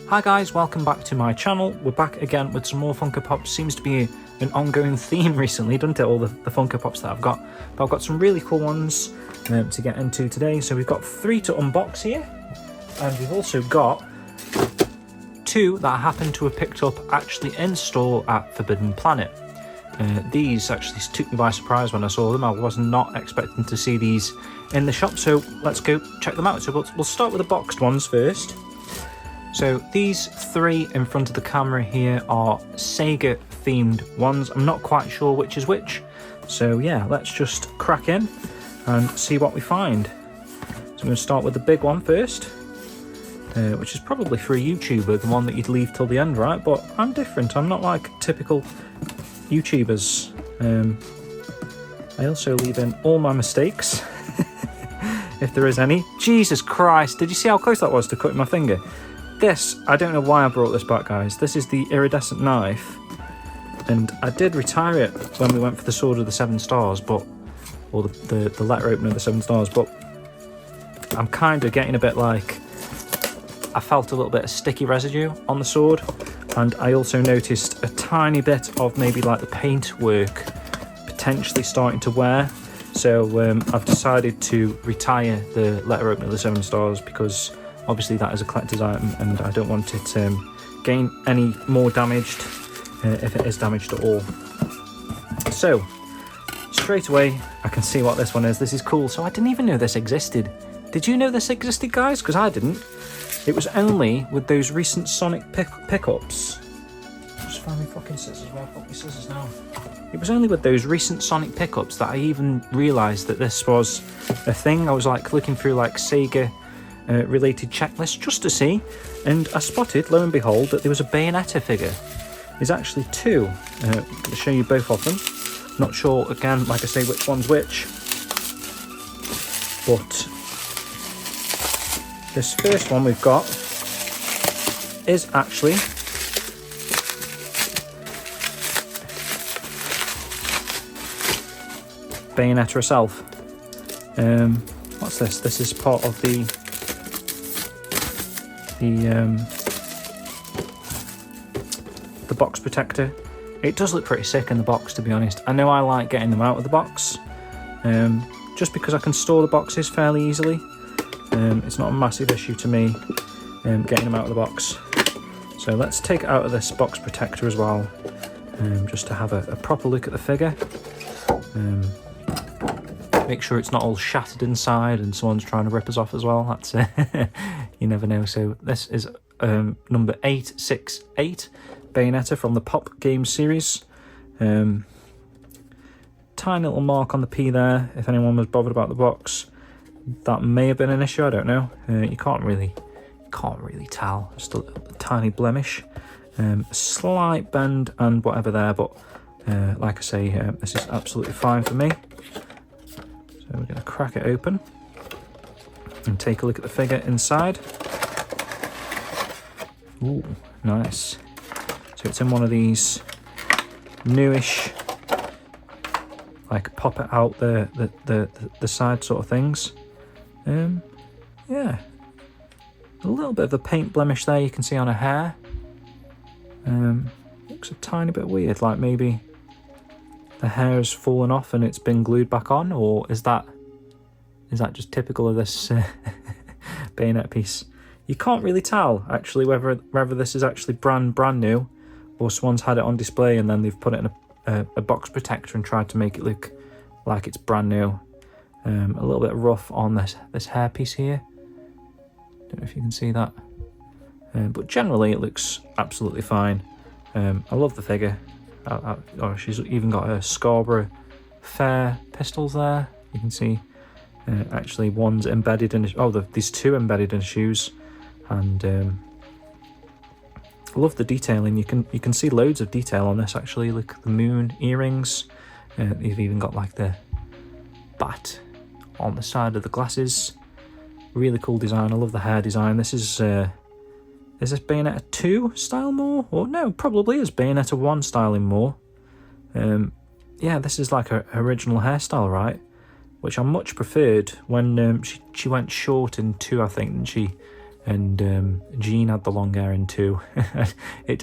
Hi guys, welcome back to my channel. We're back again with some more Funko Pops. Seems to be an ongoing theme recently, doesn't it? All the Funko Pops that I've got. But I've got some really cool ones to get into today. So we've got 3 to unbox here. And we've also got 2 that I happen to have picked up actually in store at Forbidden Planet. These actually took me by surprise when I saw them. I was not expecting to see these in the shop. So let's go check them out. So we'll start with the boxed ones first. So these 3 in front of the camera here are Sega themed ones. I'm not quite sure which is which. So yeah, let's just crack in and see what we find. So I'm going to start with the big one first, which is probably for a YouTuber, the one that you'd leave till the end, right? But I'm different. I'm not like typical YouTubers. I also leave in all my mistakes, if there is any. Jesus Christ, did you see how close that was to cutting my finger? This, I don't know why I brought this back, guys. This is the iridescent knife, and I did retire it when we went for the Sword of the 7 Stars, but, or the letter opener of the 7 Stars, but I'm kind of getting a bit like, I felt a little bit of sticky residue on the sword, and I also noticed a tiny bit of maybe like the paint work potentially starting to wear. So I've decided to retire the letter opener of the 7 Stars because obviously that is a collector's item and I don't want it gain any more damaged if it is damaged at all. So straight away I can see what this one is. This is cool. So I didn't even know this existed. Did you know this existed, guys? Because I didn't. It was only with those recent Sonic pickups. Just find me fucking scissors. Where I put my scissors now? It was only with those recent Sonic pickups that I even realised that this was a thing. I was like looking through like Sega related checklists just to see, and I spotted, lo and behold, that there was a Bayonetta figure. There's actually 2. I'm going to show you both of them. Not sure, again, like I say, which one's which. But this first one we've got is actually Bayonetta herself. What's this? This is part of the box protector. It does look pretty sick in the box, to be honest. I know I like getting them out of the box, just because I can store the boxes fairly easily. It's not a massive issue to me getting them out of the box. So let's take it out of this box protector as well, just to have a proper look at the figure. Make sure it's not all shattered inside and someone's trying to rip us off as well. That's you never know. So this is number 868, Bayonetta from the Pop Games series. Tiny little mark on the P there, if anyone was bothered about the box. That may have been an issue, I don't know. You can't really tell. Just a tiny blemish. Slight bend and whatever there, but like I say, this is absolutely fine for me. So we're going to crack it open and take a look at the figure inside. Ooh, nice. So it's in one of these newish, like pop it out the side sort of things. Yeah, a little bit of a paint blemish there you can see on her hair. Looks a tiny bit weird, like maybe the hair has fallen off and it's been glued back on, or is that just typical of this Bayonetta piece? You can't really tell actually whether this is actually brand new or someone's had it on display and then they've put it in a box protector and tried to make it look like it's brand new. A little bit rough on this hair piece here. Don't know if you can see that, but generally it looks absolutely fine. I love the figure. She's even got her Scarborough Fair pistols there. You can see actually one's embedded in these 2 embedded in shoes, and I love the detailing. You can see loads of detail on this actually. Look at the moon earrings. You've even got like the bat on the side of the glasses. Really cool design. I love the hair design. This is this Bayonetta 2 style more? Or no, probably is Bayonetta 1 styling more. Yeah, this is like her original hairstyle, right? Which I much preferred when she went short in 2, I think, didn't she? and Jean had the long hair in 2.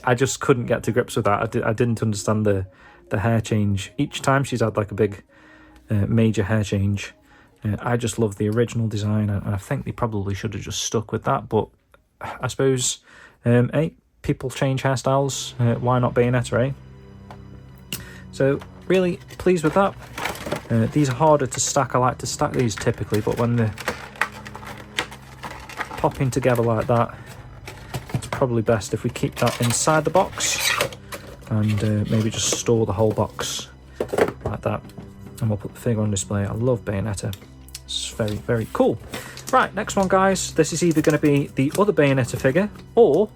I just couldn't get to grips with that. I didn't understand the hair change. Each time she's had like a big major hair change. I just love the original design, and I think they probably should have just stuck with that, but I suppose, hey, people change hairstyles, why not Bayonetta, eh? So, really pleased with that. These are harder to stack. I like to stack these typically, but when they're popping together like that, it's probably best if we keep that inside the box and maybe just store the whole box like that, and we'll put the figure on display. I love Bayonetta. It's very, very cool. Right, next one, guys. This is either going to be the other Bayonetta figure or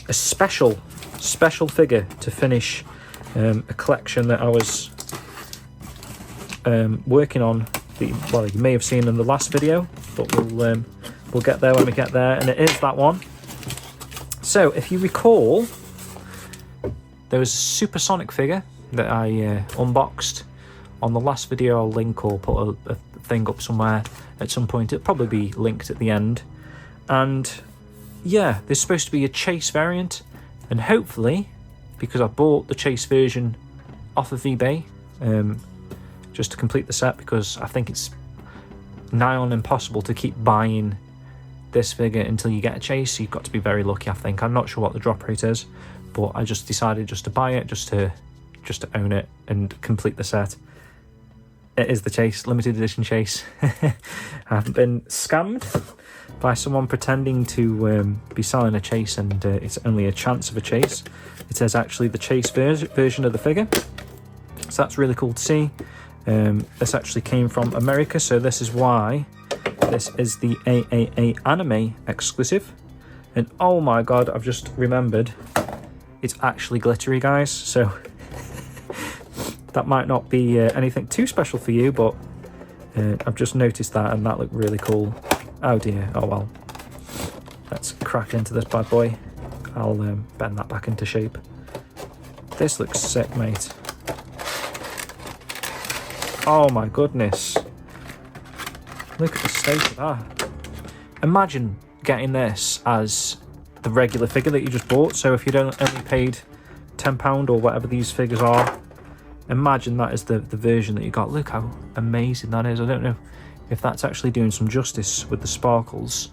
a special figure to finish a collection that I was working on. Well, you may have seen in the last video, but we'll get there when we get there, and it is that one. So, if you recall, there was a Supersonic figure that I unboxed on the last video. I'll link or put a thing up somewhere at some point. It'll probably be linked at the end. And yeah, there's supposed to be a Chase variant, and hopefully, because I bought the Chase version off of eBay just to complete the set, because I think it's nigh on impossible to keep buying this figure until you get a Chase. So you've got to be very lucky, I think. I'm not sure what the drop rate is, but I just decided just to buy it, just to own it and complete the set. It is the Chase, limited edition Chase. I've been scammed by someone pretending to be selling a Chase, and it's only a chance of a Chase. It says actually the Chase version of the figure, so that's really cool to see. This actually came from America, so this is why this is the AAA anime exclusive. And oh my god, I've just remembered, it's actually glittery, guys, so that might not be anything too special for you, but I've just noticed that, and that looked really cool. Oh dear, oh well. Let's crack into this bad boy. I'll bend that back into shape. This looks sick, mate. Oh my goodness. Look at the state of that. Imagine getting this as the regular figure that you just bought. So if you'd only paid £10 or whatever these figures are, imagine that is the version that you got. Look how amazing that is. I don't know if that's actually doing some justice with the sparkles.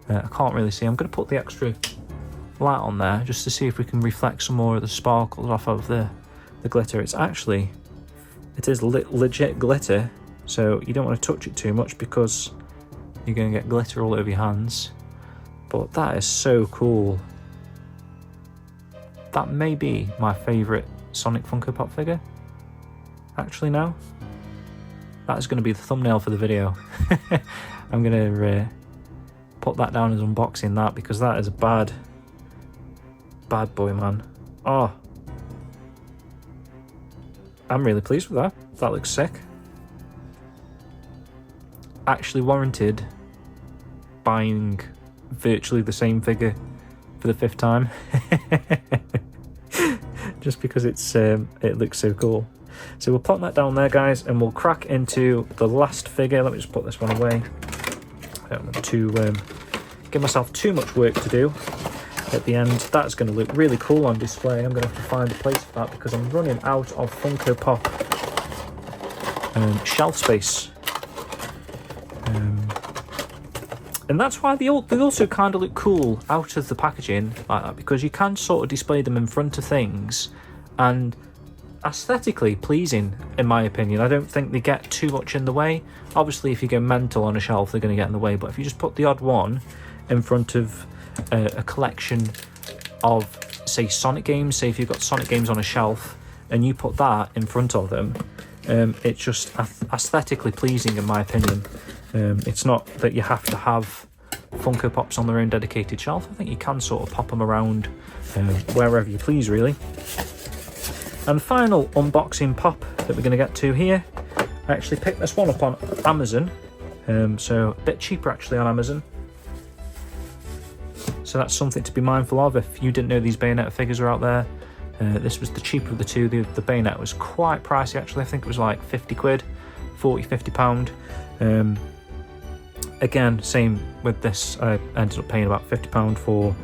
I can't really see. I'm going to put the extra light on there just to see if we can reflect some more of the sparkles off of the glitter. It is legit glitter, so you don't want to touch it too much because you're going to get glitter all over your hands. But that is so cool. That may be my favourite Sonic Funko Pop figure. Actually, now that is going to be the thumbnail for the video. I'm going to put that down as unboxing that, because that is a bad boy, man. Oh, I'm really pleased with that. That looks sick. Actually warranted buying virtually the same figure for the 5th time. Just because it looks so cool. So we'll pop that down there, guys, and we'll crack into the last figure. Let me just put this one away. I don't want to give myself too much work to do at the end. That's going to look really cool on display. I'm going to have to find a place for that because I'm running out of Funko Pop shelf space. And that's why they also kind of look cool out of the packaging like that, because you can sort of display them in front of things and aesthetically pleasing, in my opinion. I don't think they get too much in the way. Obviously, if you go mental on a shelf, they're going to get in the way, but if you just put the odd one in front of a collection of, say, Sonic games, say if you've got Sonic games on a shelf and you put that in front of them, it's just aesthetically pleasing, in my opinion. It's not that you have to have Funko Pops on their own dedicated shelf. I think you can sort of pop them around wherever you please, really. And the final unboxing pop that we're going to get to here, I actually picked this one up on Amazon, so a bit cheaper actually on Amazon. So that's something to be mindful of if you didn't know these Bayonetta figures are out there. This was the cheaper of the two. The Bayonetta was quite pricey actually. I think it was like 50 quid, 40, 50 pound. again, same with this. I ended up paying about £50 for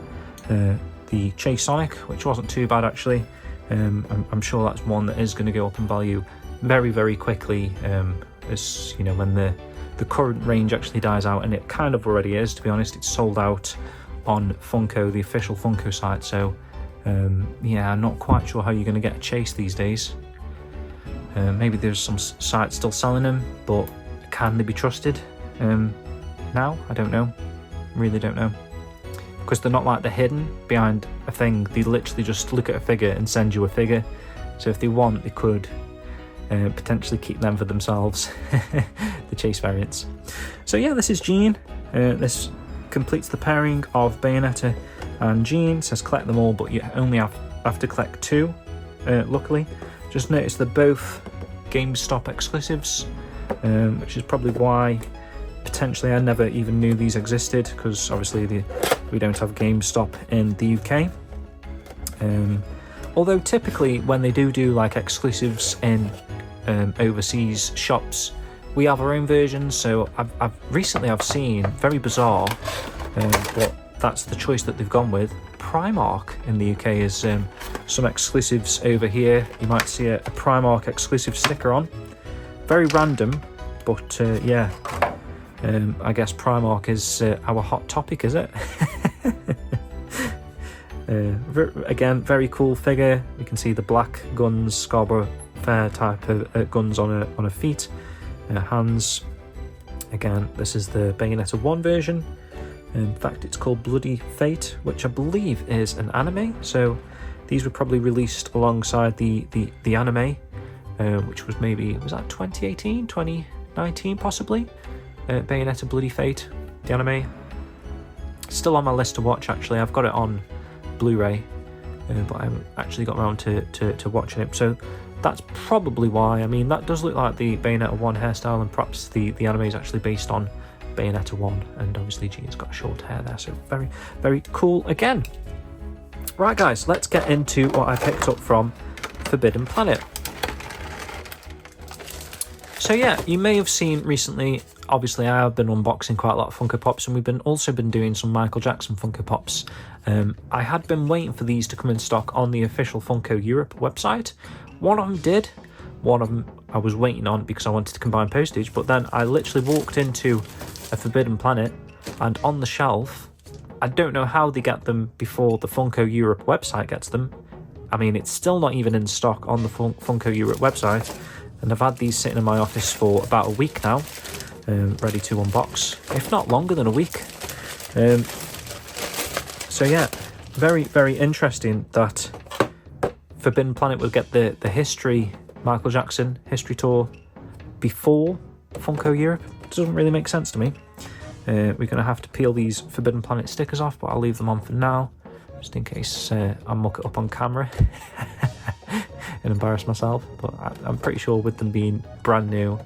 the Chase Sonic, which wasn't too bad actually. I'm sure that's one that is going to go up in value very, very quickly, as you know, when the current range actually dies out, and it kind of already is, to be honest. It's sold out on Funko, the official Funko site, so yeah, I'm not quite sure how you're going to get a Chase these days. Maybe there's some sites still selling them, but can they be trusted now? I don't know, really don't know, because they're not like they're hidden behind a thing. They literally just look at a figure and send you a figure, so if they want, they could potentially keep them for themselves, the Chase variants. So yeah, this is Jean. This completes the pairing of Bayonetta and Jean. It says collect them all, but you only have to collect 2, luckily. Just noticed they're both GameStop exclusives, which is probably why potentially I never even knew these existed, because obviously we don't have GameStop in the UK. Although typically when they do like exclusives in overseas shops, we have our own versions. So I've recently seen, very bizarre, but that's the choice that they've gone with. Primark in the UK is some exclusives over here. You might see a Primark exclusive sticker on. Very random, but yeah, I guess Primark is our hot topic, is it? Again, very cool figure. You can see the black guns, Scarborough Fair type of guns on her feet, hands. Again, this is the Bayonetta 1 version. In fact, it's called Bloody Fate, which I believe is an anime. So these were probably released alongside the anime, which was was that 2018, 2019 possibly? Bayonetta Bloody Fate, the anime. Still on my list to watch actually. I've got it on Blu-ray, but I haven't actually got around to watching it. So that's probably why. I mean, that does look like the Bayonetta 1 hairstyle, and perhaps the anime is actually based on Bayonetta 1, and obviously Jean's got short hair there, so very, very cool again. Right guys, let's get into what I picked up from Forbidden Planet. So yeah, you may have seen recently, obviously I have been unboxing quite a lot of Funko Pops, and we've also been doing some Michael Jackson Funko Pops. I had been waiting for these to come in stock on the official Funko Europe website. One of them did, one of them I was waiting on because I wanted to combine postage, but then I literally walked into a Forbidden Planet, and on the shelf, I don't know how they get them before the Funko Europe website gets them. I mean, it's still not even in stock on the Funko Europe website, and I've had these sitting in my office for about a week now, ready to unbox, if not longer than a week. So yeah, very, very interesting that Forbidden Planet would get the history, Michael Jackson history tour before Funko Europe. It doesn't really make sense to me. We're going to have to peel these Forbidden Planet stickers off, but I'll leave them on for now, just in case I muck it up on camera and embarrass myself. But I'm pretty sure with them being brand new,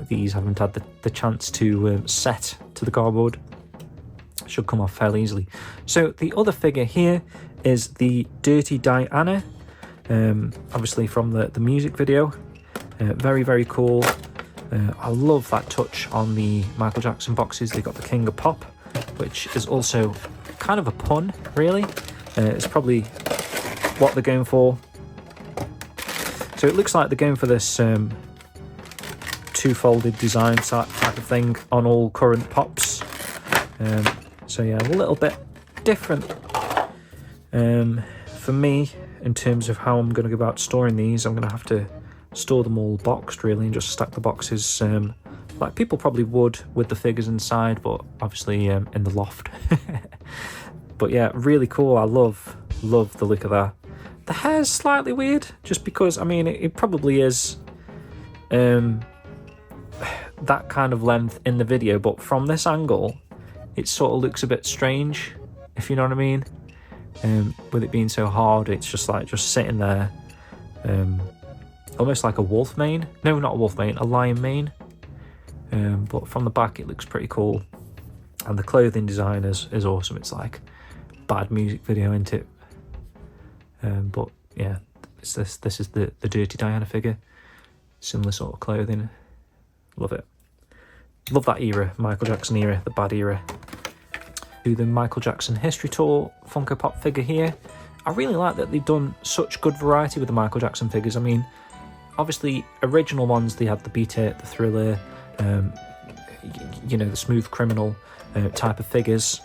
these haven't had the chance to set to the cardboard. Should come off fairly easily. So the other figure here is the Dirty Diana, obviously from the music video. Very, very cool. I love that touch on the Michael Jackson boxes. They got the King of Pop, which is also kind of a pun, really. It's probably what they're going for. So it looks like they're going for this two-folded design type of thing on all current Pops. So yeah, a little bit different for me in terms of how I'm going to go about storing these. I'm going to have to store them all boxed really, and just stack the boxes like people probably would with the figures inside, but obviously in the loft. But yeah, really cool. I love the look of that. The hair's slightly weird, just because, I mean, it probably is that kind of length in the video, but from this angle it sort of looks a bit strange, if you know what I mean. With it being so hard, it's just sitting there, almost like a wolf mane. No, not a wolf mane, a lion mane. But from the back it looks pretty cool, and the clothing design is awesome. It's like bad music video, isn't it? But yeah, this is the Dirty Diana figure. Similar sort of clothing. Love it. Love that era, Michael Jackson era, the bad era. Do the Michael Jackson History Tour Funko Pop figure here. I really like that they've done such good variety with the Michael Jackson figures. I mean, obviously, original ones, they had the Beat It, the Thriller, you know, the Smooth Criminal type of figures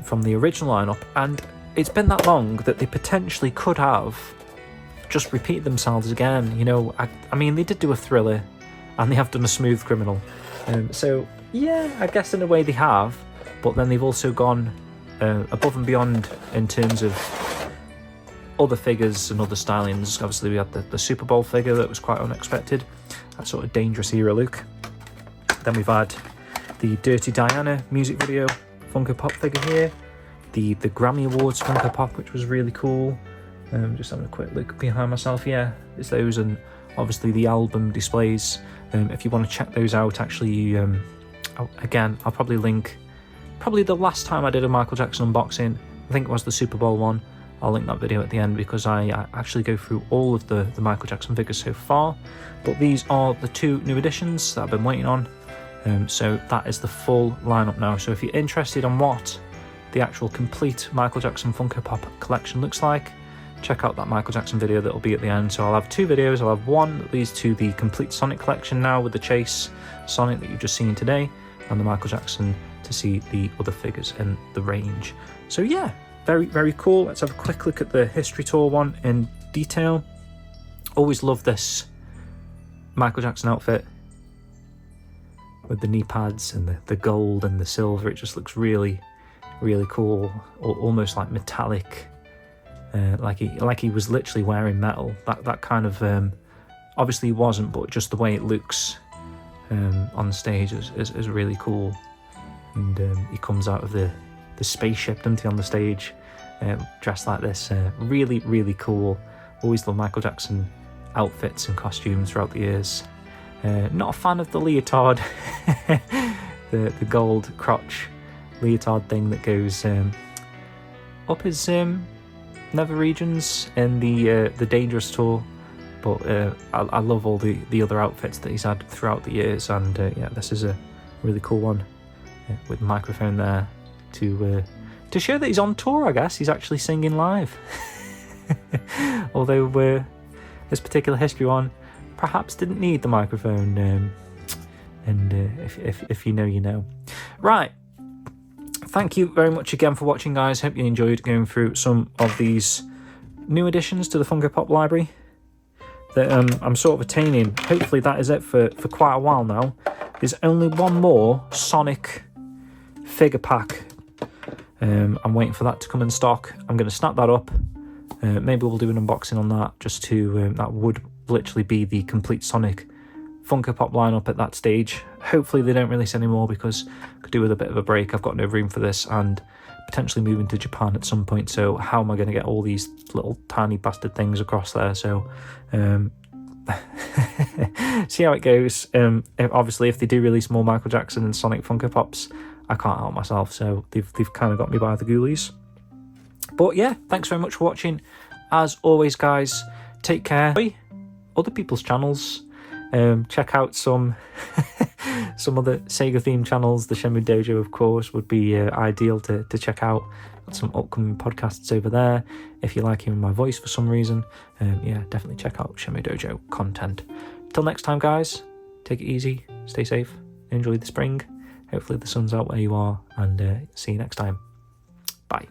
from the original lineup. And it's been that long that they potentially could have just repeated themselves again. You know, I mean, they did do a Thriller, and they have done a Smooth Criminal. So, yeah, I guess in a way they have. But then they've also gone above and beyond in terms of other figures and other stylings. Obviously, we had the Super Bowl figure that was quite unexpected, that sort of dangerous era look. Then we've had the Dirty Diana music video Funko Pop figure here, the Grammy Awards Funko Pop, which was really cool. Just having a quick look behind myself. Yeah, it's those, and obviously the album displays. If you want to check those out, actually, again, I'll probably link. Probably the last time I did a Michael Jackson unboxing, I think it was the Super Bowl one. I'll link that video at the end because I actually go through all of the Michael Jackson figures so far. But these are the 2 new editions that I've been waiting on. So that is the full lineup now. So if you're interested on what the actual complete Michael Jackson Funko Pop collection looks like, check out that Michael Jackson video that will be at the end. So I'll have 2 videos. I'll have one that leads to the complete Sonic collection now with the Chase Sonic that you've just seen today, and the Michael Jackson to see the other figures in the range. So yeah, very, very cool. Let's have a quick look at the History Tour one in detail. Always love this Michael Jackson outfit with the knee pads and the gold and the silver. It just looks really, really cool, almost like metallic, like he was literally wearing metal. That kind of obviously he wasn't, but just the way it looks on stage is really cool. And he comes out of the spaceship, doesn't he, on the stage, dressed like this. Really, really cool. Always love Michael Jackson outfits and costumes throughout the years. Not a fan of the leotard, the gold crotch leotard thing that goes up his nether regions in the Dangerous Tour. But I love all the other outfits that he's had throughout the years, and yeah, this is a really cool one with the microphone there to show that he's on tour. I guess he's actually singing live. Although this particular history one perhaps didn't need the microphone, and if you know, you know. Right, thank you very much again for watching, guys. Hope you enjoyed going through some of these new additions to the Funko Pop library that I'm sort of attaining. Hopefully that is it for quite a while now. There's only one more Sonic figure pack. I'm waiting for that to come in stock. I'm going to snap that up. Maybe we'll do an unboxing on that, just to that would literally be the complete Sonic Funko Pop lineup at that stage. Hopefully they don't release any more, because I could do with a bit of a break. I've got no room for this, and potentially moving to Japan at some point, so how am I going to get all these little tiny bastard things across there? So see how it goes. Obviously if they do release more Michael Jackson and Sonic Funko Pops, I can't help myself, so they've kind of got me by the ghoulies. But yeah, thanks very much for watching. As always, guys, take care. Other people's channels, check out some some other Sega themed channels. The Shenmue Dojo, of course, would be ideal to check out. Got some upcoming podcasts over there. If you like hearing my voice for some reason, yeah, definitely check out Shenmue Dojo content. Till next time, guys, take it easy, stay safe, enjoy the spring. Hopefully the sun's out where you are, and see you next time. Bye.